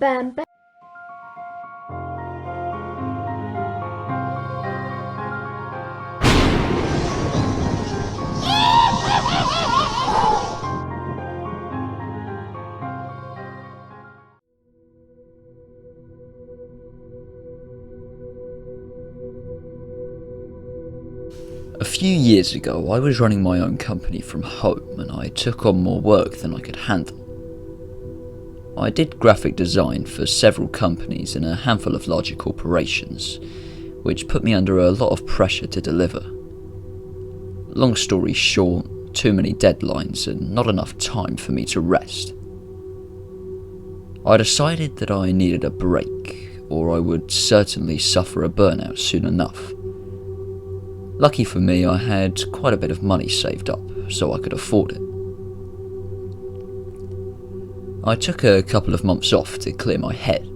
bam, bam. A few years ago, I was running my own company from home and I took on more work than I could handle. I did graphic design for several companies and a handful of larger corporations, which put me under a lot of pressure to deliver. Long story short, too many deadlines and not enough time for me to rest. I decided that I needed a break, or I would certainly suffer a burnout soon enough. Lucky for me, I had quite a bit of money saved up, so I could afford it. I took a couple of months off to clear my head.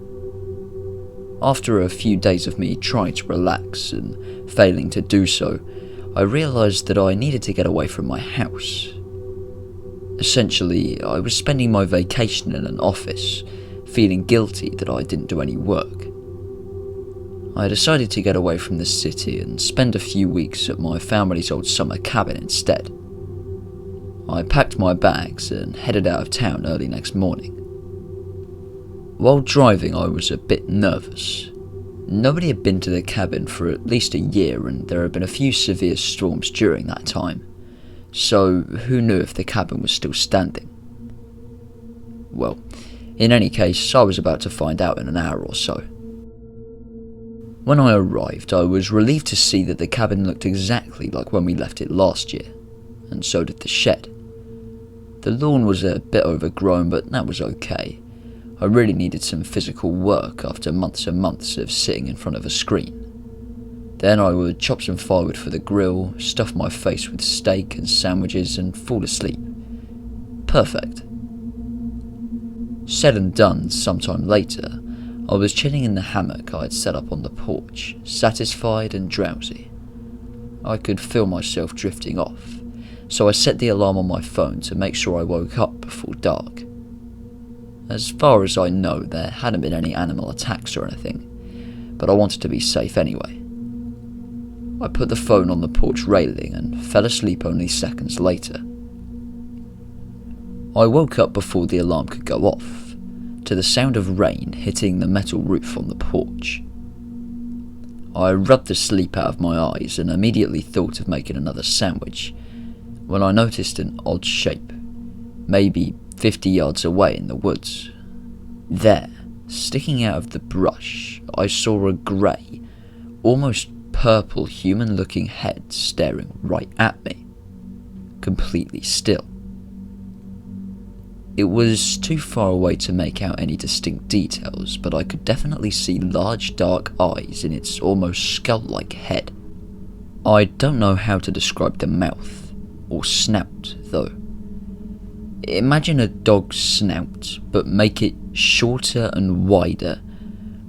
After a few days of me trying to relax and failing to do so, I realised that I needed to get away from my house. Essentially, I was spending my vacation in an office, feeling guilty that I didn't do any work. I decided to get away from the city and spend a few weeks at my family's old summer cabin instead. I packed my bags and headed out of town early next morning. While driving, I was a bit nervous. Nobody had been to the cabin for at least a year, and there had been a few severe storms during that time, so who knew if the cabin was still standing? Well, in any case, I was about to find out in an hour or so. When I arrived, I was relieved to see that the cabin looked exactly like when we left it last year, and so did the shed. The lawn was a bit overgrown, but that was okay. I really needed some physical work after months and months of sitting in front of a screen. Then I would chop some firewood for the grill, stuff my face with steak and sandwiches, and fall asleep. Perfect. Said and done, sometime later, I was chilling in the hammock I had set up on the porch, satisfied and drowsy. I could feel myself drifting off, so I set the alarm on my phone to make sure I woke up before dark. As far as I know, there hadn't been any animal attacks or anything, but I wanted to be safe anyway. I put the phone on the porch railing and fell asleep only seconds later. I woke up before the alarm could go off, to the sound of rain hitting the metal roof on the porch. I rubbed the sleep out of my eyes and immediately thought of making another sandwich, when I noticed an odd shape, maybe 50 yards away in the woods. There, sticking out of the brush, I saw a grey, almost purple human-looking head staring right at me, completely still. It was too far away to make out any distinct details, but I could definitely see large dark eyes in its almost skull-like head. I don't know how to describe the mouth, or snout, though. Imagine a dog's snout, but make it shorter and wider,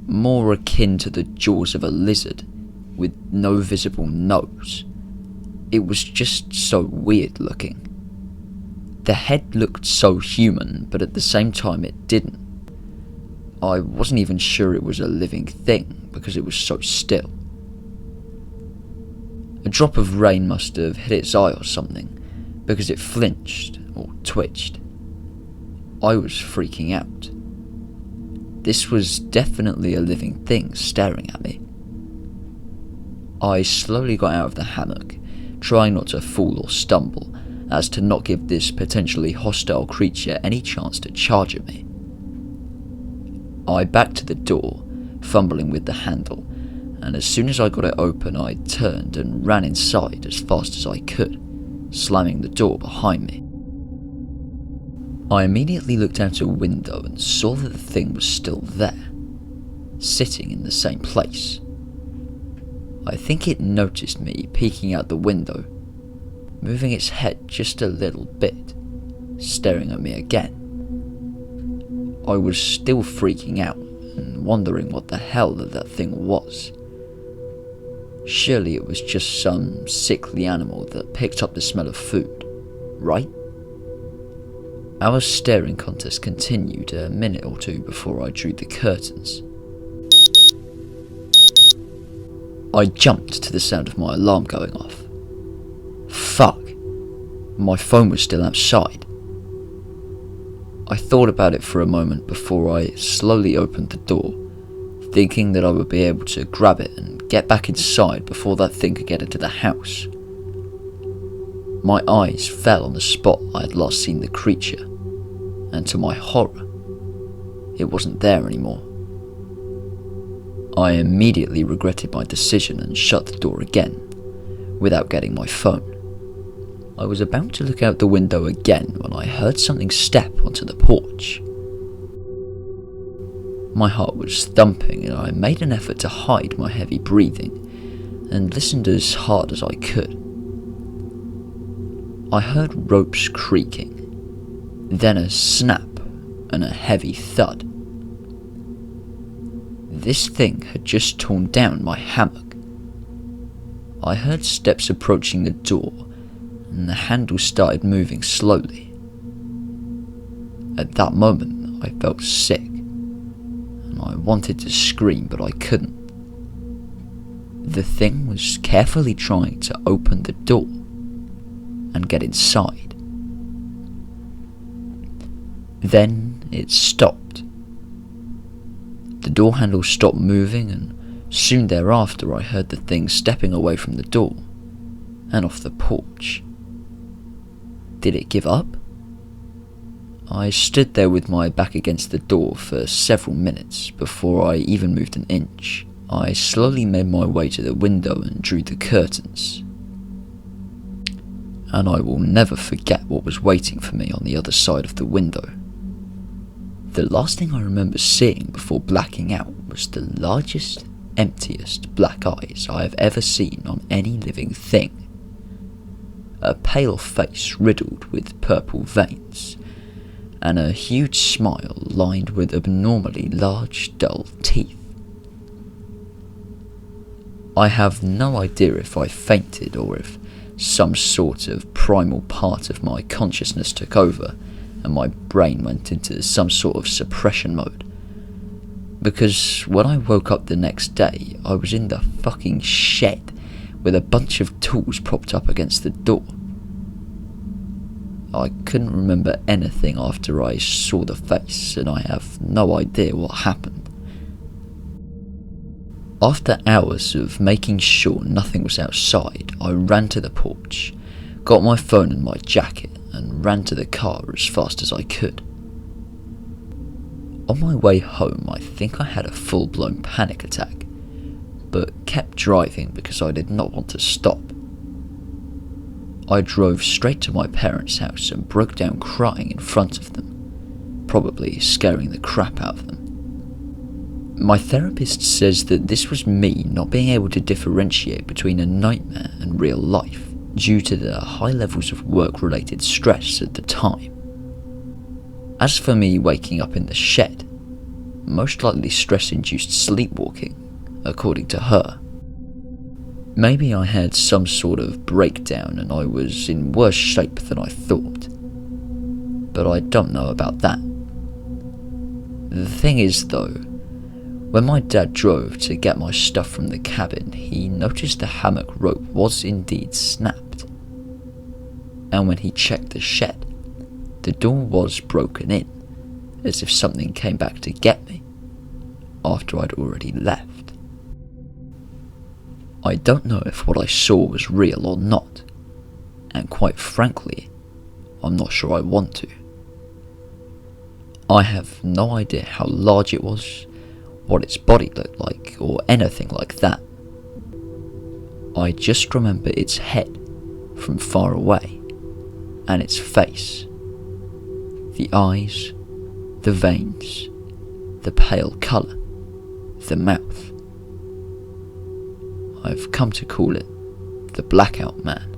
more akin to the jaws of a lizard, with no visible nose. It was just so weird looking. The head looked so human, but at the same time it didn't. I wasn't even sure it was a living thing, because it was so still. A drop of rain must have hit its eye or something, because it flinched or twitched. I was freaking out. This was definitely a living thing staring at me. I slowly got out of the hammock, trying not to fall or stumble, as to not give this potentially hostile creature any chance to charge at me. I backed to the door, fumbling with the handle, and as soon as I got it open I turned and ran inside as fast as I could, slamming the door behind me. I immediately looked out a window and saw that the thing was still there, sitting in the same place. I think it noticed me peeking out the window, moving its head just a little bit, staring at me again. I was still freaking out and wondering what the hell that thing was. Surely it was just some sickly animal that picked up the smell of food, right? Our staring contest continued a minute or two before I drew the curtains. I jumped to the sound of my alarm going off. Fuck, my phone was still outside. I thought about it for a moment before I slowly opened the door, thinking that I would be able to grab it and get back inside before that thing could get into the house. My eyes fell on the spot I had last seen the creature, and to my horror, it wasn't there anymore. I immediately regretted my decision and shut the door again, without getting my phone. I was about to look out the window again when I heard something step onto the porch. My heart was thumping and I made an effort to hide my heavy breathing and listened as hard as I could. I heard ropes creaking, then a snap and a heavy thud. This thing had just torn down my hammock. I heard steps approaching the door and the handle started moving slowly. At that moment I felt sick and I wanted to scream but I couldn't. The thing was carefully trying to open the door and get inside. Then it stopped. The door handle stopped moving and soon thereafter I heard the thing stepping away from the door and off the porch. Did it give up? I stood there with my back against the door for several minutes before I even moved an inch. I slowly made my way to the window and drew the curtains. And I will never forget what was waiting for me on the other side of the window. The last thing I remember seeing before blacking out was the largest, emptiest black eyes I have ever seen on any living thing. A pale face riddled with purple veins, and a huge smile lined with abnormally large, dull teeth. I have no idea if I fainted or if some sort of primal part of my consciousness took over and my brain went into some sort of suppression mode. Because when I woke up the next day, I was in the fucking shed with a bunch of tools propped up against the door. I couldn't remember anything after I saw the face, and I have no idea what happened. After hours of making sure nothing was outside, I ran to the porch, got my phone and my jacket, and ran to the car as fast as I could. On my way home, I think I had a full-blown panic attack, but kept driving because I did not want to stop. I drove straight to my parents' house and broke down crying in front of them, probably scaring the crap out of them. My therapist says that this was me not being able to differentiate between a nightmare and real life due to the high levels of work-related stress at the time. As for me waking up in the shed, most likely stress-induced sleepwalking, according to her. Maybe I had some sort of breakdown and I was in worse shape than I thought, but I don't know about that. The thing is though, when my dad drove to get my stuff from the cabin, he noticed the hammock rope was indeed snapped. And when he checked the shed, the door was broken in, as if something came back to get me, after I'd already left. I don't know if what I saw was real or not, and quite frankly, I'm not sure I want to. I have no idea how large it was, what its body looked like, or anything like that. I just remember its head from far away, and its face. The eyes, the veins, the pale colour, the mouth. I've come to call it the Blackout Man.